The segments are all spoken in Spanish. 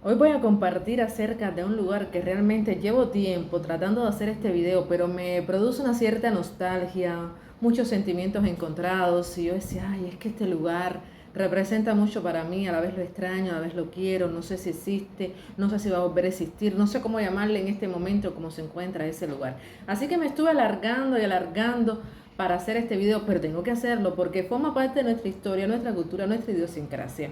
Hoy voy a compartir acerca de un lugar que realmente llevo tiempo tratando de hacer este video, pero me produce una cierta nostalgia, muchos sentimientos encontrados. Y yo decía, ay, es que este lugar representa mucho para mí, a la vez lo extraño, a la vez lo quiero, no sé si existe, no sé si va a volver a existir, no sé cómo llamarle en este momento, cómo se encuentra ese lugar. Así que me estuve alargando y alargando para hacer este video, pero tengo que hacerlo porque forma parte de nuestra historia, nuestra cultura, nuestra idiosincrasia.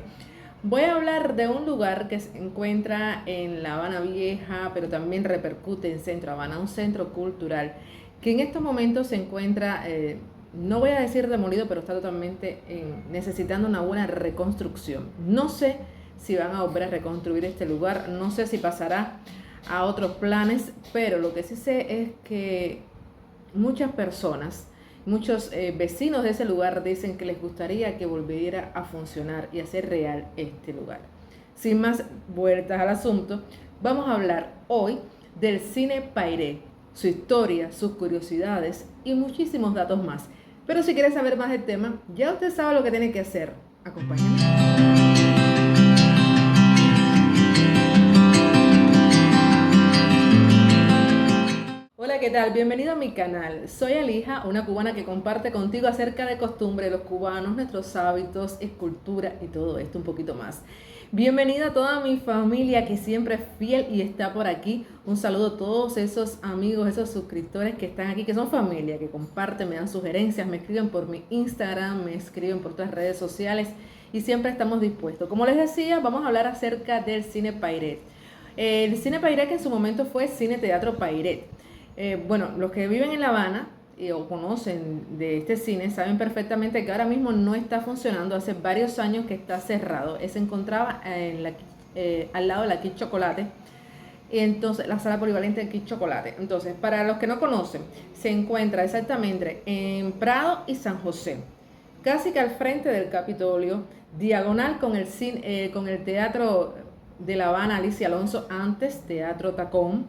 Voy a hablar de un lugar que se encuentra en La Habana Vieja, pero también repercute en Centro Habana, un centro cultural que en estos momentos se encuentra, no voy a decir demolido, pero está totalmente necesitando una buena reconstrucción. No sé si van a volver a reconstruir este lugar, no sé si pasará a otros planes, pero lo que sí sé es que muchas personas, muchos vecinos de ese lugar dicen que les gustaría que volviera a funcionar y a ser real este lugar. Sin más vueltas al asunto, vamos a hablar hoy del Cine Pairé, su historia, sus curiosidades y muchísimos datos más. Pero si quieres saber más del tema, ya usted sabe lo que tiene que hacer. Acompáñame. Hola, ¿qué tal? Bienvenido a mi canal. Soy Alija, una cubana que comparte contigo acerca de costumbres de los cubanos, nuestros hábitos, escultura y todo esto un poquito más. Bienvenida a toda mi familia que siempre es fiel y está por aquí. Un saludo a todos esos amigos, esos suscriptores que están aquí, que son familia, que comparten, me dan sugerencias, me escriben por mi Instagram, me escriben por otras redes sociales y siempre estamos dispuestos. Como les decía, vamos a hablar acerca del Cine Pairet. El Cine Pairet que en su momento fue Cine Teatro Pairet. Bueno, los que viven en La Habana o conocen de este cine saben perfectamente que ahora mismo no está funcionando, hace varios años que está cerrado. Se encontraba al lado de la Kit Chocolate, y entonces la sala polivalente de Kit Chocolate. Entonces, para los que no conocen, se encuentra exactamente en Prado y San José, casi que al frente del Capitolio, diagonal con con el Teatro de La Habana Alicia Alonso, antes Teatro Tacón.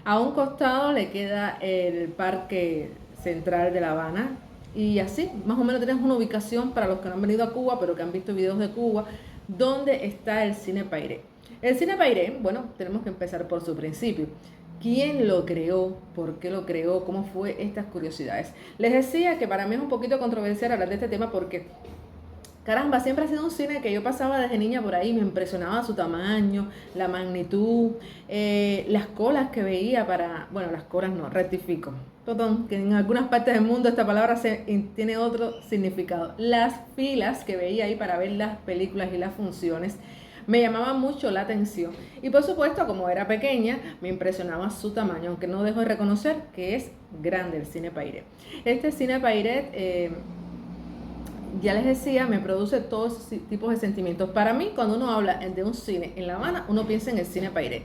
A un costado le queda el Parque Central de La Habana. Y así, más o menos tenemos una ubicación para los que no han venido a Cuba, pero que han visto videos de Cuba, donde está el Cine Pairé. El Cine Pairé, bueno, tenemos que empezar por su principio. ¿Quién lo creó? ¿Por qué lo creó? ¿Cómo fue? Estas curiosidades. Les decía que para mí es un poquito controversial hablar de este tema porque caramba, siempre ha sido un cine que yo pasaba desde niña por ahí, me impresionaba su tamaño, la magnitud, las colas que veía bueno, las colas no, rectifico, perdón, que en algunas partes del mundo esta palabra tiene otro significado. Las filas que veía ahí para ver las películas y las funciones me llamaba mucho la atención y por supuesto como era pequeña me impresionaba su tamaño, aunque no dejo de reconocer que es grande el Cine Pairet. Este Cine Pairet, ya les decía, me produce todos esos tipos de sentimientos. Para mí, cuando uno habla de un cine en La Habana, uno piensa en el Cine Pairé.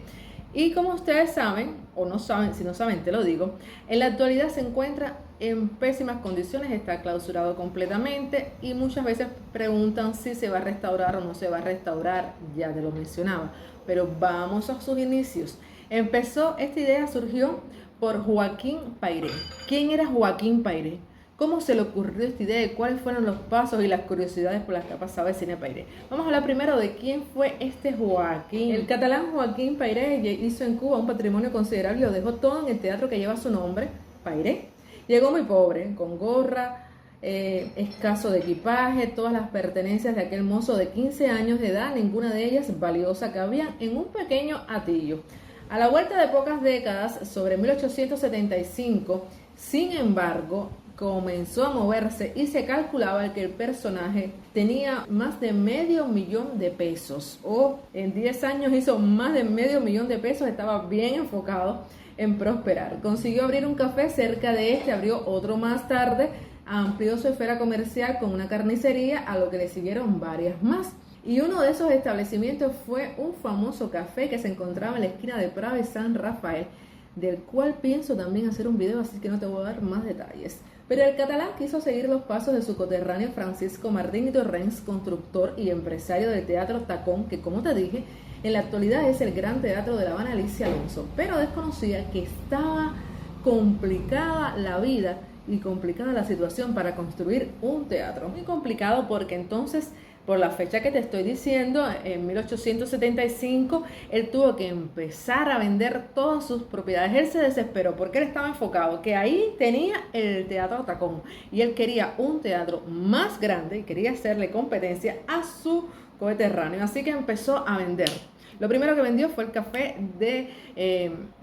Y como ustedes saben, o no saben, si no saben te lo digo, en la actualidad se encuentra en pésimas condiciones, está clausurado completamente y muchas veces preguntan si se va a restaurar o no se va a restaurar, ya te lo mencionaba. Pero vamos a sus inicios. Esta idea surgió por Joaquín Pairé. ¿Quién era Joaquín Pairé? ¿Cómo se le ocurrió esta idea y cuáles fueron los pasos y las curiosidades por las que ha pasado el Cine Pairé? Vamos a hablar primero de quién fue este Joaquín. El catalán Joaquín Pairé hizo en Cuba un patrimonio considerable y lo dejó todo en el teatro que lleva su nombre, Pairé. Llegó muy pobre, con gorra, escaso de equipaje, todas las pertenencias de aquel mozo de 15 años de edad, ninguna de ellas valiosa, cabían en un pequeño hatillo. A la vuelta de pocas décadas, sobre 1875, sin embargo, comenzó a moverse y se calculaba que el personaje tenía más de $500,000 o en 10 años hizo más de $500,000, estaba bien enfocado en prosperar. Consiguió abrir un café cerca de este, abrió otro más tarde, amplió su esfera comercial con una carnicería, a lo que le siguieron varias más. Y uno de esos establecimientos fue un famoso café que se encontraba en la esquina de Prado y San Rafael, del cual pienso también hacer un video, así que no te voy a dar más detalles. Pero el catalán quiso seguir los pasos de su coterráneo Francisco Martín y Torrens, constructor y empresario del Teatro Tacón, que como te dije, en la actualidad es el Gran Teatro de La Habana Alicia Alonso, pero desconocía que estaba complicada la vida y complicada la situación para construir un teatro. Muy complicado porque entonces por la fecha que te estoy diciendo, en 1875, él tuvo que empezar a vender todas sus propiedades. Él se desesperó porque él estaba enfocado, que ahí tenía el Teatro Tacón y él quería un teatro más grande y quería hacerle competencia a su coeternáneo. Así que empezó a vender. Lo primero que vendió fue el café de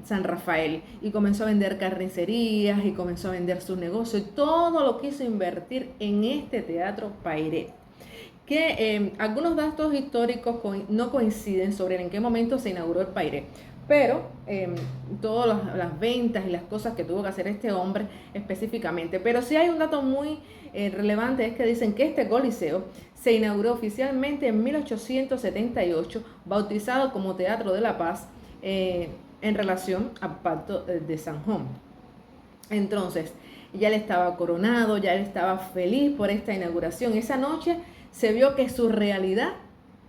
San Rafael y comenzó a vender carnicerías y comenzó a vender sus negocios y todo lo quiso invertir en este Teatro Pairé. Que algunos datos históricos no coinciden sobre en qué momento se inauguró el Pairé, pero todas las ventas y las cosas que tuvo que hacer este hombre específicamente. Pero sí hay un dato muy relevante, es que dicen que este coliseo se inauguró oficialmente en 1878, bautizado como Teatro de la Paz, en relación al Pacto de San Juan. Entonces, ya él estaba coronado, ya él estaba feliz por esta inauguración. Esa noche se vio que su realidad,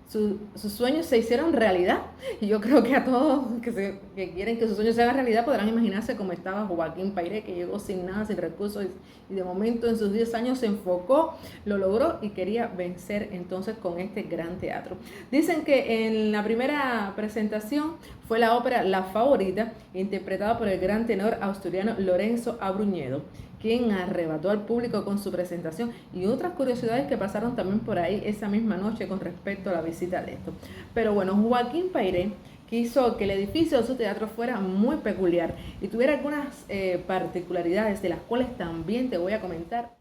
sus sueños se hicieron realidad. Y yo creo que a todos que quieren que sus sueños se hagan realidad podrán imaginarse cómo estaba Joaquín Pairé, que llegó sin nada, sin recursos, y de momento en sus 10 años se enfocó, lo logró y quería vencer entonces con este gran teatro. Dicen que en la primera presentación fue la ópera La Favorita, interpretada por el gran tenor asturiano Lorenzo Abruñedo, quien arrebató al público con su presentación, y otras curiosidades que pasaron también por ahí esa misma noche con respecto a la visita de esto. Pero bueno, Joaquín Pairé quiso que el edificio de su teatro fuera muy peculiar y tuviera algunas particularidades, de las cuales también te voy a comentar.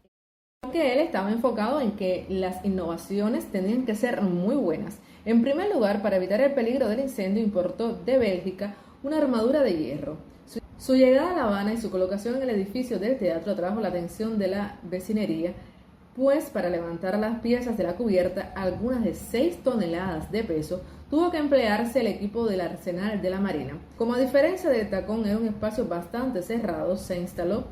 Porque él estaba enfocado en que las innovaciones tenían que ser muy buenas. En primer lugar, para evitar el peligro del incendio, importó de Bélgica una armadura de hierro. Su llegada a La Habana y su colocación en el edificio del teatro atrajo la atención de la vecinería, pues para levantar las piezas de la cubierta, algunas de 6 toneladas de peso, tuvo que emplearse el equipo del arsenal de la Marina. Como a diferencia del Tacón era un espacio bastante cerrado, se instaló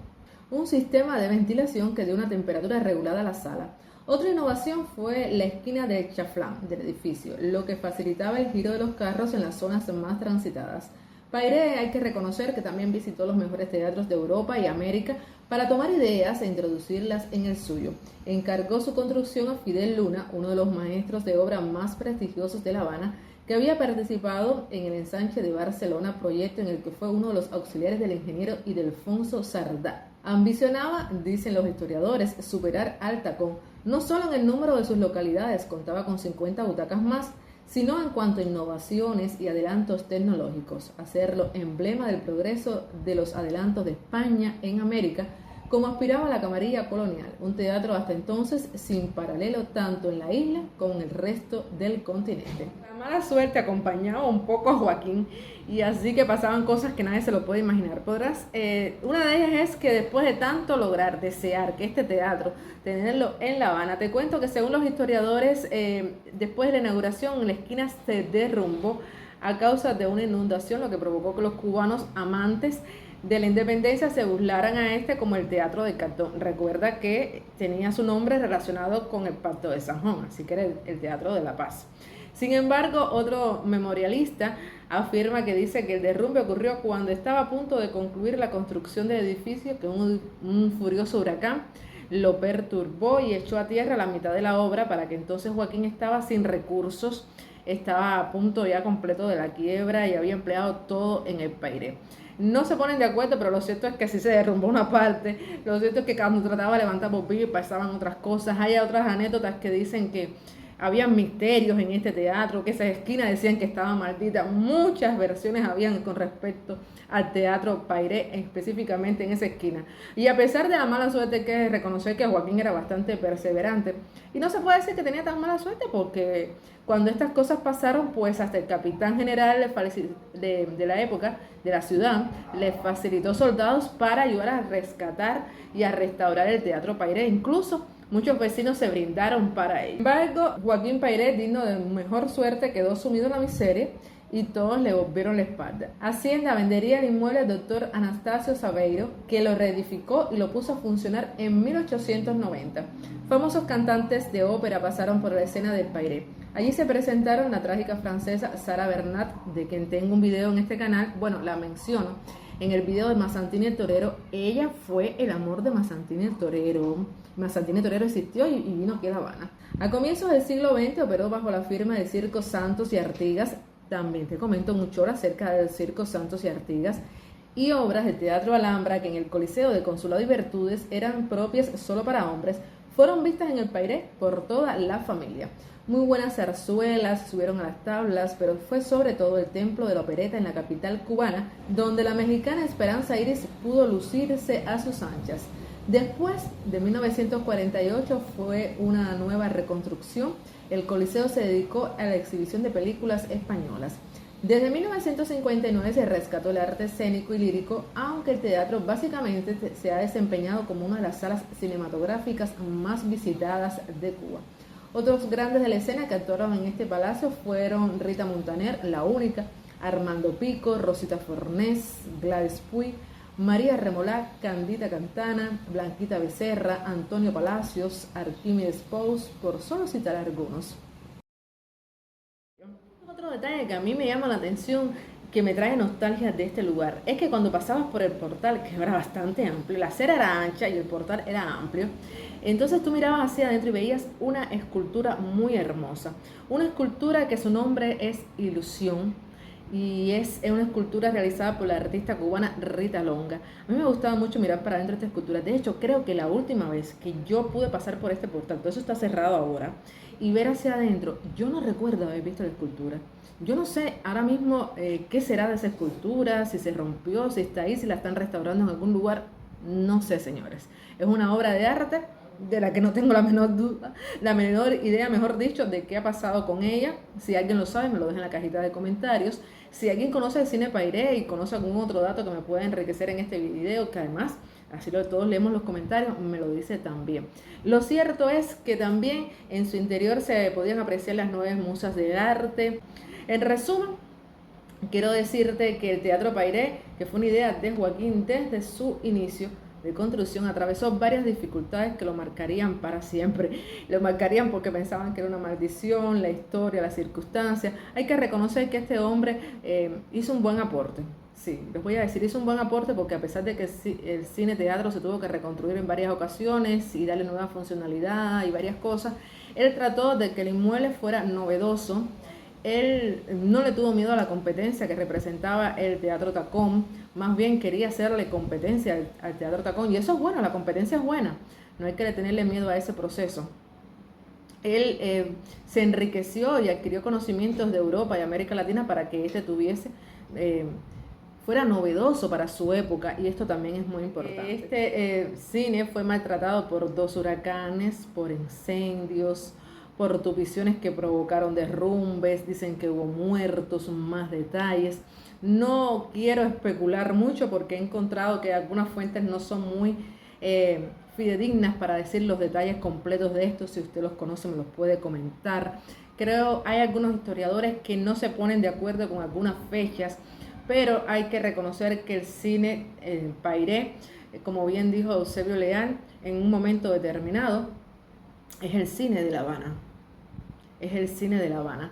un sistema de ventilación que dio una temperatura regulada a la sala. Otra innovación fue la esquina del chaflán del edificio, lo que facilitaba el giro de los carros en las zonas más transitadas. Pairé, hay que reconocer que también visitó los mejores teatros de Europa y América para tomar ideas e introducirlas en el suyo. Encargó su construcción a Fidel Luna, uno de los maestros de obra más prestigiosos de La Habana, que había participado en el ensanche de Barcelona, proyecto en el que fue uno de los auxiliares del ingeniero Ildefonso Sardá. Ambicionaba, dicen los historiadores, superar al Tacón, no solo en el número de sus localidades, contaba con 50 butacas más, sino en cuanto a innovaciones y adelantos tecnológicos, hacerlo emblema del progreso de los adelantos de España en América, como aspiraba la camarilla colonial, un teatro hasta entonces sin paralelo tanto en la isla como en el resto del continente. La mala suerte acompañaba un poco a Joaquín, y así que pasaban cosas que nadie se lo puede imaginar. Una de ellas es que después de tanto lograr, desear que este teatro, tenerlo en La Habana, te cuento que según los historiadores, después de la inauguración, la esquina se derrumbó a causa de una inundación, lo que provocó que los cubanos amantes de la independencia se burlaran a este como el Teatro de Cartón. Recuerda que tenía su nombre relacionado con el Pacto de San Juan, así que era el Teatro de la Paz. Sin embargo, otro memorialista afirma que dice que el derrumbe ocurrió cuando estaba a punto de concluir la construcción del edificio, que un furioso huracán lo perturbó y echó a tierra la mitad de la obra, para que entonces Joaquín estaba sin recursos, estaba a punto ya completo de la quiebra y había empleado todo en el Pairé. No se ponen de acuerdo, pero lo cierto es que sí se derrumbó una parte. Lo cierto es que cuando trataba de levantar bombillos pasaban otras cosas. Hay otras anécdotas que dicen que había misterios en este teatro, que esa esquina decían que estaba maldita. Muchas versiones habían con respecto al Teatro Pairé, específicamente en esa esquina. Y a pesar de la mala suerte, hay que reconocer que Joaquín era bastante perseverante. Y no se puede decir que tenía tan mala suerte, porque cuando estas cosas pasaron, pues hasta el capitán general de la época, de la ciudad, le facilitó soldados para ayudar a rescatar y a restaurar el Teatro Pairé. Incluso muchos vecinos se brindaron para ello. Sin embargo, Joaquín Pairé, digno de mejor suerte, quedó sumido en la miseria y todos le volvieron la espalda. Hacienda vendería el inmueble al doctor Anastasio Saveiro, que lo reedificó y lo puso a funcionar en 1890. Famosos cantantes de ópera pasaron por la escena del Pairé. Allí se presentaron la trágica francesa Sarah Bernhardt, de quien tengo un video en este canal, bueno, la menciono. en el video de Mazzantini el Torero, ella fue el amor de Mazzantini el Torero. Mazzantini el Torero existió y vino aquí a La Habana. A comienzos del siglo XX operó bajo la firma de Circo Santos y Artigas. También te comento mucho acerca del Circo Santos y Artigas y obras del Teatro Alhambra que en el Coliseo de Consulado y Virtudes eran propias solo para hombres, fueron vistas en el Pairé por toda la familia. Muy buenas zarzuelas subieron a las tablas, pero fue sobre todo el templo de la opereta en la capital cubana, donde la mexicana Esperanza Iris pudo lucirse a sus anchas. Después de 1948 fue una nueva reconstrucción. El Coliseo se dedicó a la exhibición de películas españolas. Desde 1959 se rescató el arte escénico y lírico, aunque el teatro básicamente se ha desempeñado como una de las salas cinematográficas más visitadas de Cuba. Otros grandes de la escena que actuaron en este palacio fueron Rita Montaner, la única, Armando Pico, Rosita Fornés, Gladys Puy, María Remolá, Candita Cantana, Blanquita Becerra, Antonio Palacios, Arquímedes Pous, por solo citar algunos. Otro detalle que a mí me llama la atención, que me trae nostalgia de este lugar, es que cuando pasabas por el portal, que era bastante amplio, la acera era ancha y el portal era amplio, entonces tú mirabas hacia adentro y veías una escultura muy hermosa, una escultura que su nombre es Ilusión, y es una escultura realizada por la artista cubana Rita Longa. A mí me gustaba mucho mirar para adentro esta escultura. De hecho, creo que la última vez que yo pude pasar por este portal, todo eso está cerrado ahora, y ver hacia adentro, yo no recuerdo haber visto la escultura. Yo no sé ahora mismo qué será de esa escultura, si se rompió, si está ahí, si la están restaurando en algún lugar. No sé, señores. Es una obra de arte de la que no tengo la menor duda, la menor idea, mejor dicho, de qué ha pasado con ella. Si alguien lo sabe, me lo deja en la cajita de comentarios. Si alguien conoce el cine Pairé y conoce algún otro dato que me pueda enriquecer en este video, que además, así todos leemos los comentarios, me lo dice también. Lo cierto es que también en su interior se podían apreciar las 9 musas del arte. En resumen, quiero decirte que el Teatro Pairé, que fue una idea de Joaquín desde su inicio de construcción, atravesó varias dificultades que lo marcarían para siempre. Lo marcarían porque pensaban que era una maldición, la historia, las circunstancias. Hay que reconocer que este hombre hizo un buen aporte. Sí, les voy a decir, hizo un buen aporte porque a pesar de que el cine teatro se tuvo que reconstruir en varias ocasiones y darle nueva funcionalidad y varias cosas, él trató de que el inmueble fuera novedoso. Él no le tuvo miedo a la competencia que representaba el Teatro Tacón, más bien quería hacerle competencia al Teatro Tacón, y eso es bueno, la competencia es buena, no hay que tenerle miedo a ese proceso. Él se enriqueció y adquirió conocimientos de Europa y América Latina para que fuera novedoso para su época, y esto también es muy importante. Este cine fue maltratado por 2 huracanes, por incendios, por tupiciones que provocaron derrumbes, dicen que hubo muertos, más detalles. No quiero especular mucho porque he encontrado que algunas fuentes no son muy fidedignas para decir los detalles completos de esto. Si usted los conoce, me los puede comentar. Creo hay algunos historiadores que no se ponen de acuerdo con algunas fechas, pero hay que reconocer que el cine Pairé, como bien dijo Eusebio Leal, en un momento determinado, es el cine de La Habana. Es el cine de La Habana.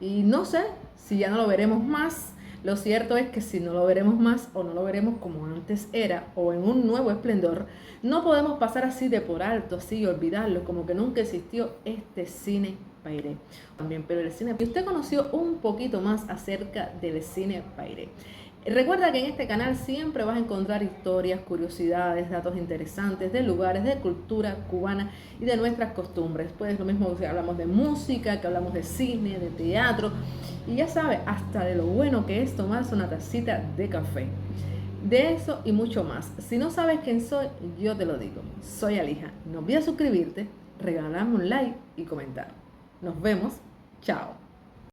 Y no sé si ya no lo veremos más. Lo cierto es que si no lo veremos más o no lo veremos como antes era o en un nuevo esplendor, no podemos pasar así de por alto, así y olvidarlo, como que nunca existió este cine Pairé. También, pero el cine, usted conoció un poquito más acerca del cine Pairé. Recuerda que en este canal siempre vas a encontrar historias, curiosidades, datos interesantes de lugares, de cultura cubana y de nuestras costumbres. Pues lo mismo que hablamos de música, que hablamos de cine, de teatro y ya sabes, hasta de lo bueno que es tomarse una tacita de café. De eso y mucho más. Si no sabes quién soy, yo te lo digo. Soy Alija. No olvides suscribirte, regalarme un like y comentar. Nos vemos. Chao.